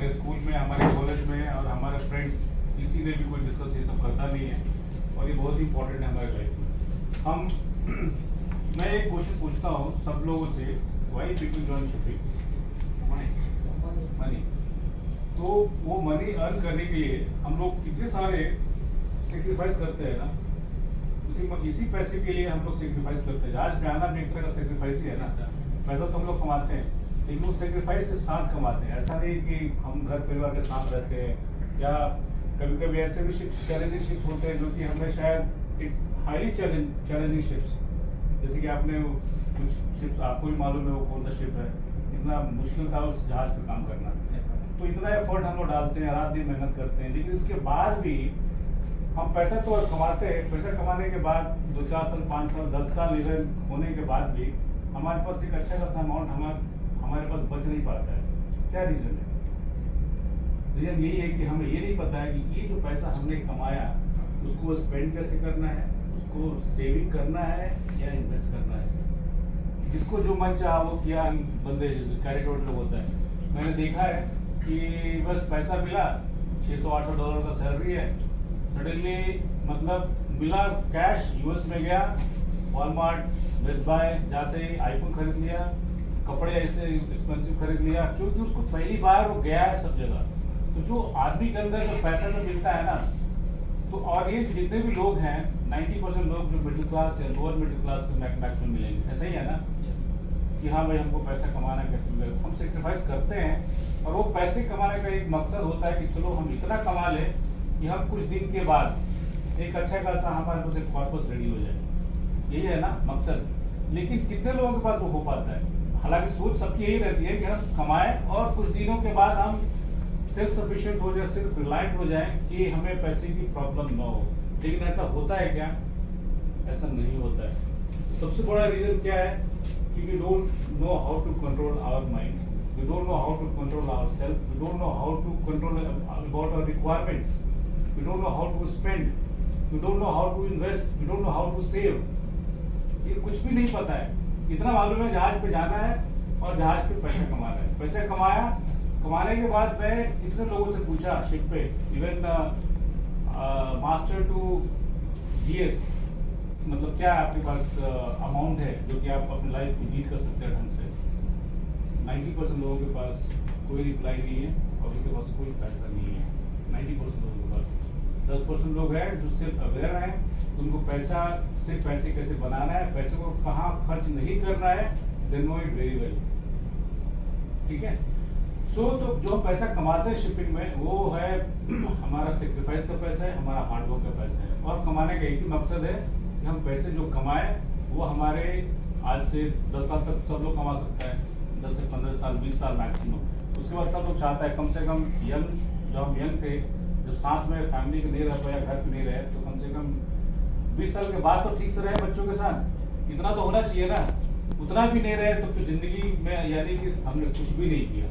हमारे स्कूल में, हमारे कॉलेज में और हमारे फ्रेंड्स किसी ने भी कोई डिस्कस ये सब करता नहीं है, और ये बहुत ही इंपॉर्टेंट है हमारे लाइफ में। हम मैं एक क्वेश्चन पूछता हूँ सब लोगों से, why people join shipping? Money. तो वो मनी अर्न करने के लिए हम लोग कितने सारे सेक्रीफाइस करते हैं ना, इसी पैसे के लिए हम लोग सेक्रीफाइस करते हैं। जहाज पे आना भी एक तरह का सेक्रीफाइस ही है ना। पैसा तो हम लोग कमाते हैं, लेकिन वो सेक्रीफाइस के साथ कमाते हैं। ऐसा नहीं कि हम घर परिवार के साथ रहते हैं, या कभी कभी ऐसे भी चैलेंजिंग शिप्स होते हैं जो कि हमें शायद इट्स हाईली चैलेंजिंग शिप्स, जैसे कि आपने कुछ शिप्स आपको भी मालूम है वो कौन सा शिप है, इतना मुश्किल था उस जहाज पे काम करना। तो इतना एफर्ट हम लोग डालते हैं, रात दिन मेहनत करते हैं, लेकिन इसके बाद भी हम पैसा तो कमाते हैं। पैसा कमाने के बाद 2-4 साल, 5 साल, 10 साल इवन होने के बाद भी हमारे पास एक अच्छा खासा अमाउंट हमारे पास बच नहीं पाता है। क्या रीजन है? रीजन यही है कि हमें ये नहीं पता है कि ये जो पैसा हमने कमाया उसको स्पेंड कैसे करना है, उसको सेविंग करना है या इन्वेस्ट करना है। जिसको जो मन चाहा वो किया। बंदे जैसे कैरेट लोग होता है, मैंने देखा है कि बस पैसा मिला, $600-800 का सैलरी है, सडनली मतलब मिला कैश, यूएस में गया, वॉलमार्ट, बेस्ट बाय जाते ही आईफोन खरीद लिया, कपड़े ऐसे एक्सपेंसिव खरीद लिया, क्योंकि उसको पहली बार वो गया है सब जगह। तो जो आदमी के अंदर जो पैसा जो मिलता है ना, तो और ये जितने भी लोग हैं 90% लोग जो मिडिल क्लास या लोअर मिडिल क्लास के मैक्सिमम मिलेंगे, ऐसा ही है ना कि हाँ भाई हमको पैसा कमाना कैसे मिलेगा, हम सेक्रीफाइस करते हैं। और वो पैसे कमाने का एक मकसद होता है कि चलो हम इतना कमा ले कि हम कुछ दिन के बाद एक अच्छा खासा हमारे पास एक कॉर्पस रेडी हो जाए, यही है ना मकसद। लेकिन कितने लोगों के पास वो हो पाता है? हालांकि सोच सबकी यही रहती है कि हम कमाएं और कुछ दिनों के बाद हम सेल्फ सफिशिएंट हो जाए, सेल्फ रिलायंट हो जाए कि हमें पैसे की प्रॉब्लम ना हो। लेकिन ऐसा होता है क्या? ऐसा नहीं होता है। सबसे बड़ा रीजन क्या है कि we don't know how to control our mind, we don't know how to control our self, we don't know how to control about our requirements, we don't know how to spend, we don't know how to invest, we don't know how to save. ये कुछ भी नहीं पता है। इतना मालूम है जहाज पे जाना है और जहाज पे पैसा कमाना है। पैसा कमाया, कमाने के बाद मैं कितने लोगों से पूछा शिप पे, इवन मास्टर टू जीएस, मतलब क्या आपके पास अमाउंट है जो कि आप अपनी लाइफ को लीड कर सकते हैं ढंग से। 90% लोगों के पास कोई रिप्लाई नहीं है और उनके पास कोई पैसा नहीं है। 90% लोगों के पास 10% लोग हैं जो सिर्फ अवेयर हैं, उनको पैसा सिर्फ पैसे कैसे बनाना है, पैसे को कहाँ खर्च नहीं करना है, they know it very well. ठीक है। तो जो पैसा कमाते हैं शिपिंग में, वो है हमारा सेक्रीफाइस का पैसा है, हमारा हार्डवर्क का पैसा है। और कमाने का एक ही मकसद है कि हम पैसे जो कमाए वो हमारे आज से 10 साल तक सब लोग कमा सकता है, 10 से 15 साल, 20 साल मैक्सिमम। उसके बाद सब लोग चाहता है कम से कम यंग, जब हम यंग थे, जब साथ में फैमिली के नहीं रह पाया, घर पे नहीं रहे, तो कम से कम 20 साल के बाद तो ठीक से रहे बच्चों के साथ। इतना तो होना चाहिए ना। उतना भी नहीं रहे तो जिंदगी में यानी कि हमने कुछ भी नहीं किया।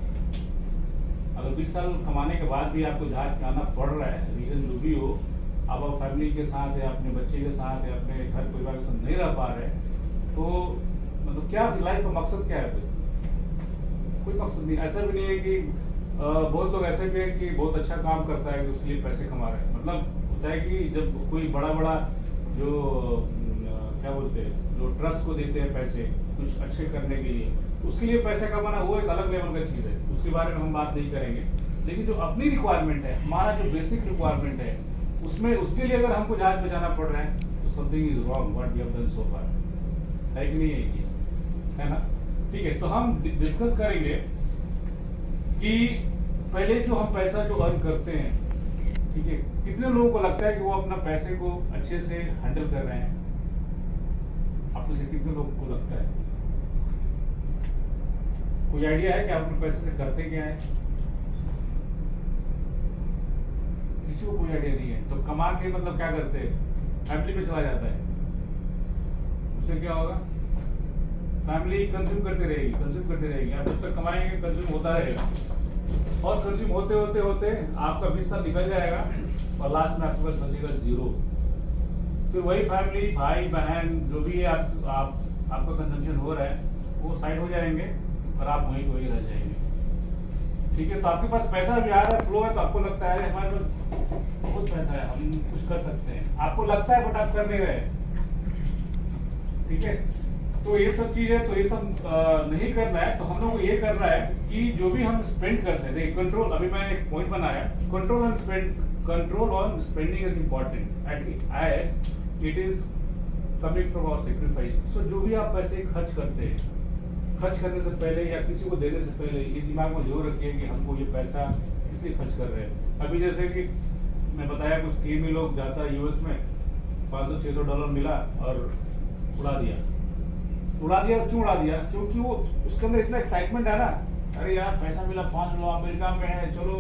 अगर 20 साल कमाने के बाद भी आपको जहाज पे आना पड़ रहा है, रीजन जो भी हो, अब आप फैमिली के साथ या अपने बच्चे के साथ या अपने घर परिवार के साथ नहीं रह पा रहे, तो मतलब क्या लाइफ का मकसद क्या है? कोई मकसद नहीं। ऐसा भी नहीं है कि बहुत लोग ऐसे भी है कि बहुत अच्छा काम करता है कि उसके लिए पैसे कमा रहे हैं। मतलब होता है कि जब कोई बड़ा जो क्या बोलते हैं, जो ट्रस्ट को देते हैं पैसे कुछ अच्छे करने के लिए, उसके लिए पैसा कमाना वो एक अलग लेवल का चीज़ है, उसके बारे में हम बात नहीं करेंगे। लेकिन जो अपनी रिक्वायरमेंट है, हमारा जो बेसिक रिक्वायरमेंट है, उसमें उसके लिए अगर हमको जहाज में जाना पड़ रहा है तो something is wrong what we have done so far. है कि नहीं? ये चीज़ है ना। ठीक है, तो हम डिस्कस करेंगे कि पहले जो हम पैसा जो अर्न करते हैं, ठीक है, कितने लोगों को लगता है कि वो अपना पैसे को अच्छे से हैंडल कर रहे हैं? आप में से कितने लोगों को लगता है? कोई आइडिया है कि आप अपने पैसे से करते क्या है? किसी को कोई आइडिया नहीं है। तो कमा के मतलब क्या करते हैं? फैमिली में चला जाता है, उससे क्या होगा? फैमिली कंज्यूम करती रहेगी। आप जब तक कमाएंगे कंज्यूम होता रहेगा, और कंज्यूम होते आपका 20 साल निकल जाएगा और लास्ट में आपके पास बचेगा 0। फिर वही फैमिली, भाई बहन जो भी आपका कंजम्पशन हो रहा है वो साइड हो जाएंगे और आप वहीं रह जाएंगे। ठीक है, तो आपके पास पैसा भी आ रहा है, फ्लो है, तो आपको लगता है हमारे पास बहुत पैसा है, हम कुछ कर सकते हैं, आपको लगता है बट आप कर नहीं रहे। ठीक है, तो ये सब चीज है, तो ये सब नहीं करना है। तो हम लोग को ये करना है कि जो भी हम स्पेंड करते हैं, देखिए कंट्रोल, अभी मैंने एक पॉइंट बनाया, control on spending is important as it is coming from our sacrifice. So जो भी आप पैसे खर्च करते हैं, खर्च करने से पहले या किसी को देने से पहले ये दिमाग में जरूर रखिए कि हमको ये पैसा किस लिए खर्च कर रहे हैं। अभी जैसे कि मैं बताया, कुछ टीम में लोग जाता है यूएस में, $500-600 मिला और उड़ा दिया। क्यों उड़ा दिया? क्योंकि वो उसके अंदर इतना एक्साइटमेंट है ना, अरे यार पैसा मिला, $500 अमेरिका में है, चलो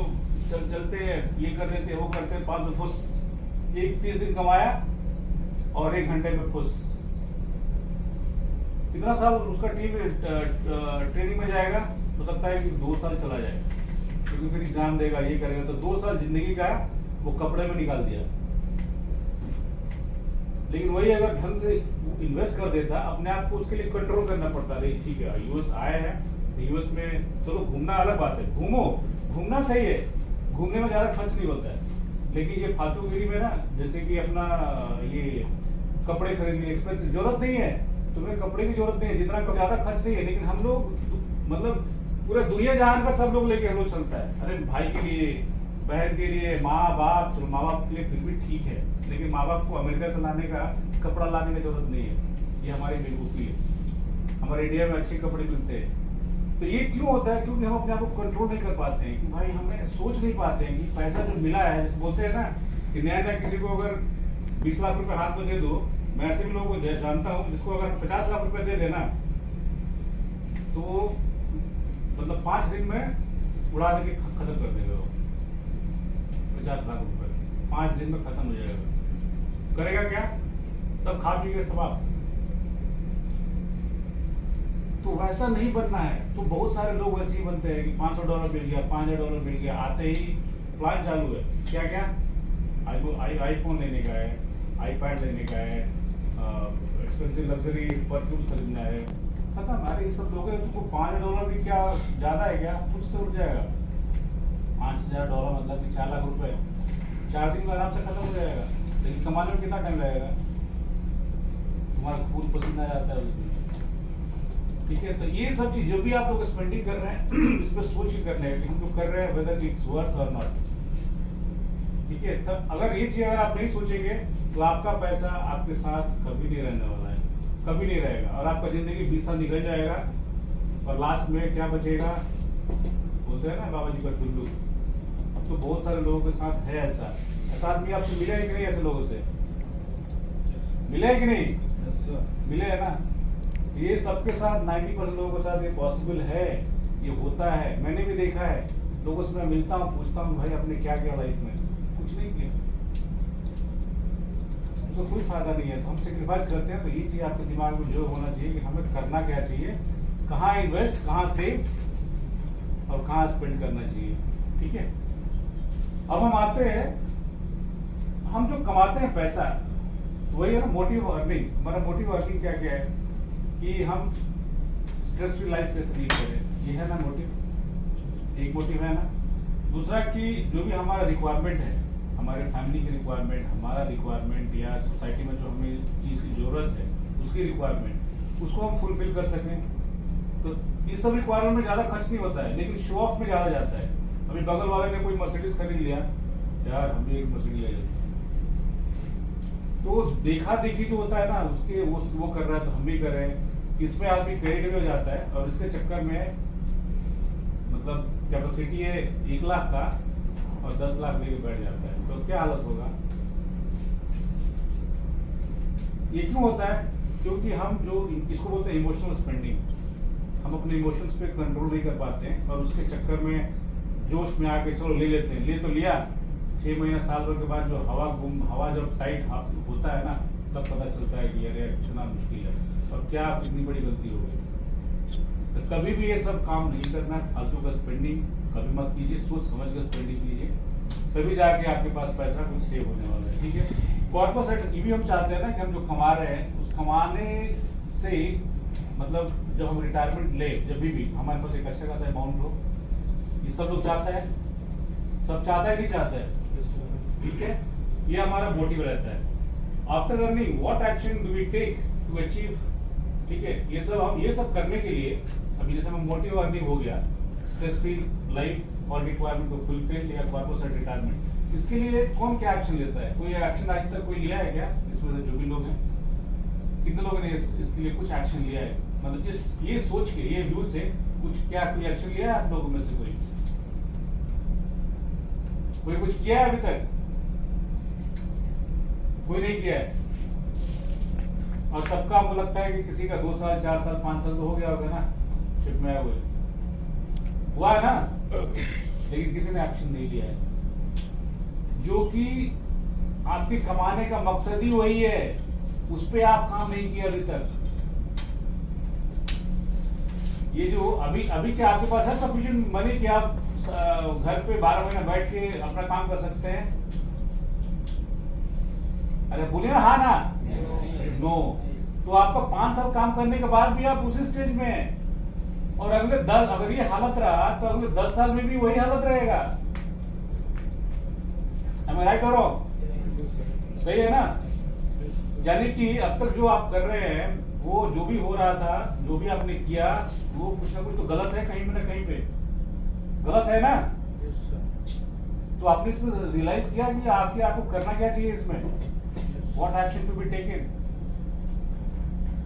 चलते हैं, ये कर लेते हैं, वो करते हैं, 500 फुस, 30 दिन कमाया और 1 घंटे में फुस। कितना साल उसका टीम ट्रेनिंग में जाएगा? हो सकता है कि 2 साल चला जाए, क्योंकि फिर एग्जाम देगा, ये करेगा, तो 2 साल जिंदगी का वो कपड़े में निकाल दिया। लेकिन वही अगर ढंग से इन्वेस्ट कर देता, अपने आप को उसके लिए कंट्रोल करना पड़ता है। ठीक है, यूएस आए हैं, यूएस में चलो घूमना अलग बात है, घूमना सही है, घूमने में ज्यादा खर्च नहीं होता है। लेकिन ये फालतूगिरी में ना, जैसे कि अपना ये कपड़े खरीदने एक्सपेंसिव, जरूरत नहीं है, तुम्हें कपड़े की जरूरत नहीं है, जितना ज्यादा खर्च नहीं है। लेकिन हम लोग मतलब पूरे दुनिया जहान का सब लोग लेके हम लोग चलता है। अरे भाई के लिए, बहन के लिए, माँ बाप, चलो माँ बाप के लिए फिर भी ठीक है, लेकिन माँ बाप को अमेरिका से लाने का, कपड़ा लाने की जरूरत नहीं है। ये हमारी बेवकूफ़ी है। हमारे इंडिया में अच्छे कपड़े मिलते हैं। तो ये क्यों होता है? क्योंकि हम अपने आप को कंट्रोल नहीं कर पाते हैं, कि भाई हमें सोच नहीं पाते हैं कि पैसा जो मिला है, जैसे बोलते हैं ना कि नया किसी को अगर 20 लाख रुपए हाथ में दे दो, मैं ऐसे भी लोगों को जानता हूँ जिसको अगर 50 लाख रुपए दे देना, तो मतलब 5 दिन में उड़ा के खत्म कर देगा वो 50 लाख रुपए, 5 दिन में खत्म हो जाएगा। करेगा क्या? सब खा पी के समाप्त। तो वैसा नहीं बनना है। तो बहुत सारे लोग वैसे ही बनते हैं कि $500 मिल गया, $5000 मिल गया, आते ही प्लान चालू है। क्या क्या? आईफोन लेने का है, आईपैड लेने का है, एक्सपेंसिव लग्जरी परफ्यूम्स खरीदना है, खत्म। अरे ये सब लोग हैं, तुमको $5000 भी क्या ज्यादा है क्या? खुद से उठ जाएगा। $5000 मतलब कि 4 लाख रुपए 4 दिन में आराम से खत्म हो जाएगा। लेकिन कमाने में कितना टाइम लगेगा? तुम्हारा खून पसीना जाता है उसमें। ठीक है, तो ये सब चीज जो भी आप लोग स्पेंडिंग कर रहे हैं इसमें सोच के करना है कि हम लोग कर रहे हैं वेदर इट्स वर्थ और नॉट। ठीक है, तब अगर ये चीज अगर आप नहीं सोचेंगे तो आपका पैसा आपके साथ कभी नहीं रहने वाला है, कभी नहीं रहेगा, और आपका जिंदगी 20 साल निकल जाएगा और लास्ट में क्या बचेगा? बोलते हैं ना बाबा जी का टुल्लू। तो बहुत सारे लोगों के साथ है ऐसा आदमी। आपसे मिले है कि नहीं? ऐसे लोगों से मिले है कि नहीं? मिले है ना? ये सबके साथ 90% लोगों के साथ ये पॉसिबल है, ये होता है। मैंने भी देखा है, लोगों से मैं मिलता हूँ, पूछता हूँ भाई आपने क्या किया लाइफ में? कुछ नहीं किया, उसको कोई फायदा नहीं है। तो हम सेक्रीफाइस करते हैं। तो ये चीज आपके दिमाग में जो होना चाहिए कि हमें करना क्या चाहिए, कहाँ इन्वेस्ट, कहाँ सेव और कहाँ स्पेंड करना चाहिए। ठीक है, अब हम आते हैं, हम जो कमाते हैं पैसा, वही है ना मोटिव अर्निंग। हमारा मोटिव अर्निंग क्या क्या है कि हम स्ट्रेस फ्री लाइफ कैसे लीड करें, ये है ना मोटिव। एक मोटिव है ना। दूसरा कि जो भी हमारा रिक्वायरमेंट है, हमारे फैमिली की रिक्वायरमेंट, हमारा रिक्वायरमेंट या सोसाइटी में जो हमें चीज़ की ज़रूरत है उसकी रिक्वायरमेंट, उसको हम फुलफिल कर सकें। तो ये सब रिक्वायरमेंट में ज़्यादा खर्च नहीं होता है, लेकिन शो ऑफ में ज़्यादा जाता है। अभी बगल वाले ने कोई मर्सिडीज खरीद लिया, यार हम भी एक मर्सिडीज ले लेते हैं, तो देखा देखी जो होता है ना, उसके वो कर रहा है तो हम भी कर रहे हैं। इसमें आदमी क्रेडिट हो जाता है और इसके चक्कर में मतलब कैपेसिटी है 1 लाख का और 10 लाख लेके बैठ जाता है, तो क्या हालत होगा? ये क्यों होता है? क्योंकि हम जो इसको बोलते हैं इमोशनल स्पेंडिंग, हम अपने इमोशंस पे कंट्रोल नहीं कर पाते हैं और उसके चक्कर में जोश में आके चलो ले लेते हैं। ले तो लिया, 6 महीना साल भर के बाद जो हवा जब टाइट होता है ना, तब पता चलता है कि अरे कितना मुश्किल है और क्या कितनी बड़ी गलती हो गई। तो कभी भी ये सब काम नहीं करना, फालतू का स्पेंडिंग कभी मत कीजिए, सोच समझ कर स्पेंडिंग कीजिए, तभी जाके आपके पास पैसा कुछ सेव होने वाला है। ठीक है, कॉर्पोरेट ये भी हम चाहते हैं ना कि हम जो कमा रहे हैं उस कमाने से मतलब जब हम रिटायरमेंट ले, जब भी हमारे पास एक अच्छा खासा अमाउंट हो, ये सब लोग चाहता है, सब चाहता है नहीं चाहता है, ठीक है। ये हमारा मोटिव रहता है। After earning what action do we take to achieve, ठीक है। ये सब करने के लिए अभी जैसे हम मोटिव अर्निंग हो गया, स्ट्रेस फ्री लाइफ और रिक्वायरमेंट को फुलफिल या कॉर्पोरेट रिटायरमेंट, इसके लिए कौन क्या एक्शन लेता है? कोई एक्शन आज तक कोई लिया है क्या इसमें से जो भी लोग हैं? कितने लोगों ने इसके लिए कुछ एक्शन लिया है? मतलब ये सोच के, ये व्यू से कुछ क्या कोई एक्शन लिया है आप लोगों में से? कोई कुछ किया है अभी तक? कोई नहीं किया है। और सबका मुझे लगता है कि किसी का 2 साल 4 साल 5 साल तो हो गया होगा ना शिप में आए हुए, हुआ है ना, लेकिन किसी ने एक्शन नहीं लिया है, जो कि आपके कमाने का मकसद ही वही है, उस पे आप काम नहीं किया अभी तक। ये जो अभी क्या आपके पास है सफिशिएंट मनी कि आप घर पे 12 महीने बैठ के अपना काम कर सकते हैं? अरे बोलिए ना, हाँ ना, नो। तो आपका 5 साल काम करने के बाद भी आप उसी स्टेज में हैं, और अगर ये हालत रहा तो अगले 10 साल में भी वही हालत रहेगा। Am I right or wrong? सही है ना? यानी कि अब तक जो आप कर रहे हैं, वो जो भी हो रहा था, जो भी आपने किया, वो कुछ ना कुछ तो गलत है, कहीं ना कहीं पे गलत है ना। तो आपने इसमें रियलाइज किया कि आखिर आपको करना क्या चाहिए इसमें, what action to be taken.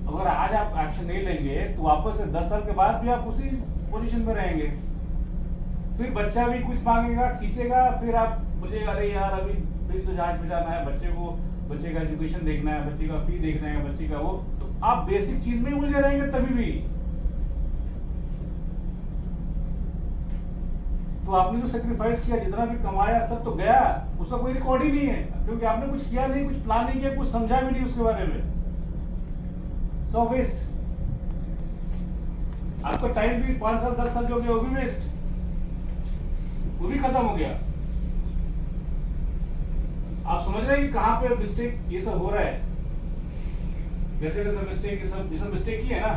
अगर आज आप एक्शन नहीं लेंगे तो वापस से 10 साल के बाद भी आप उसी पोजीशन में रहेंगे। फिर बच्चा भी कुछ मांगेगा, खींचेगा, फिर आप मुझे अरे यार अभी फिर से जहाज पे जाना है, बच्चे का एजुकेशन देखना है, बच्चे का फी देखना है, बच्चे का वो, तो आप बेसिक चीज में उलझे रहेंगे तभी भी। तो आपने जो सेक्रीफाइस किया, जितना भी कमाया, सब तो गया, उसका कोई रिकॉर्ड ही नहीं है, क्योंकि आपने कुछ किया नहीं, कुछ प्लान नहीं किया, कुछ समझा भी नहीं उसके बारे में। सो वेस्ट। आपका टाइम भी 5 साल 10 साल जो गया वो भी वेस्ट, वो भी खत्म हो गया। आप समझ रहे हैं कि कहां पे मिस्टेक ये सब हो रहा है, कैसे कैसे मिस्टेक, ये सब मिस्टेक ही है ना।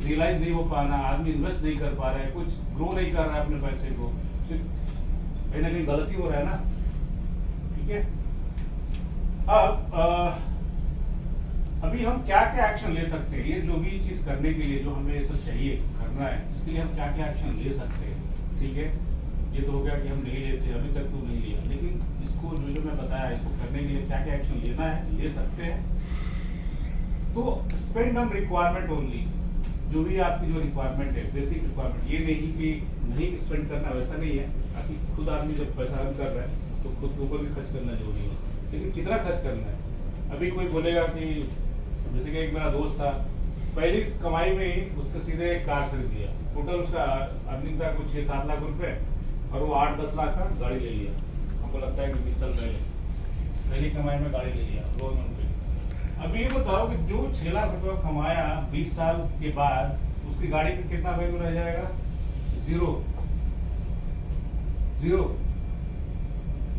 रियलाइज नहीं हो पाना, आदमी इन्वेस्ट नहीं कर पा रहा है, कुछ ग्रो नहीं कर रहा है अपने पैसे को, कहीं ना कहीं गलती हो रहा है ना, ठीक है। अब अभी हम क्या क्या एक्शन ले सकते हैं, ये जो भी चीज करने के लिए जो हमें ये सब चाहिए करना है, इसके लिए हम क्या क्या एक्शन ले सकते हैं, ठीक है। ये तो हो गया कि हम नहीं लेते, अभी तक तो नहीं लिया, लेकिन इसको जो मैं बताया, इसको करने के लिए क्या क्या एक्शन लेना है, ले सकते हैं। तो स्पेंड ऑन रिक्वायरमेंट ओनली, जो भी आपकी जो रिक्वायरमेंट है, बेसिक रिक्वायरमेंट, ये नहीं कि नहीं स्पेंड करना, वैसा नहीं है। बाकी खुद आदमी जब पैसा अर्न कर रहा है तो खुद के ऊपर भी खर्च करना जरूरी है, लेकिन कितना खर्च करना है। अभी कोई बोलेगा कि जैसे कि एक मेरा दोस्त था, पहली कमाई में ही उसने सीधे एक कार खरीद लिया, टोटल उसका अर्निंग था कुछ 6-7 लाख रुपए, और वो 8-10 लाख का गाड़ी ले लिया। हमको लगता है कि 20 साल पहले पहली कमाई में गाड़ी ले लिया गवर्नमेंट पे। अभी ये बताओ कि जो 6 लाख रुपए कमाया 20 साल के बाद, उसकी गाड़ी का कितना वैल्यू रह जाएगा? जीरो।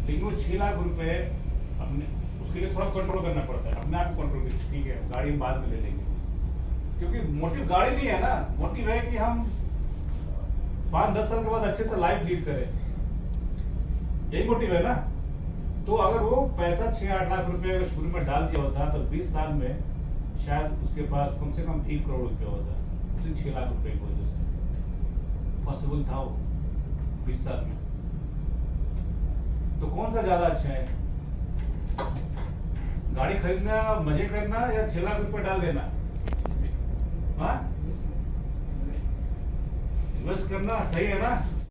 लेकिन वो 6 लाख रुपए अपने, उसके लिए थोड़ा कंट्रोल करना पड़ता है, अपने आप को कंट्रोल कर, ठीक है गाड़ी हम बाद में ले लेंगे, क्योंकि मोटिव गाड़ी नहीं है ना, मोटिव है कि हम 5-10 साल के बाद अच्छे से लाइफ लीड करें, यही मोटिव है ना। तो अगर वो पैसा 6-8 लाख रुपए अगर शुरू में डाल दिया होता तो 20 साल में शायद उसके पास कम से कम 1 करोड़ रुपया होता, उसी 6 लाख रुपए की वजह से पॉसिबल था वो 20 साल में। तो कौन सा ज्यादा अच्छा है, गाड़ी खरीदना, मजे करना, या 6 लाख रुपए डाल देना? हाँ, इन्वेस्ट करना सही है ना।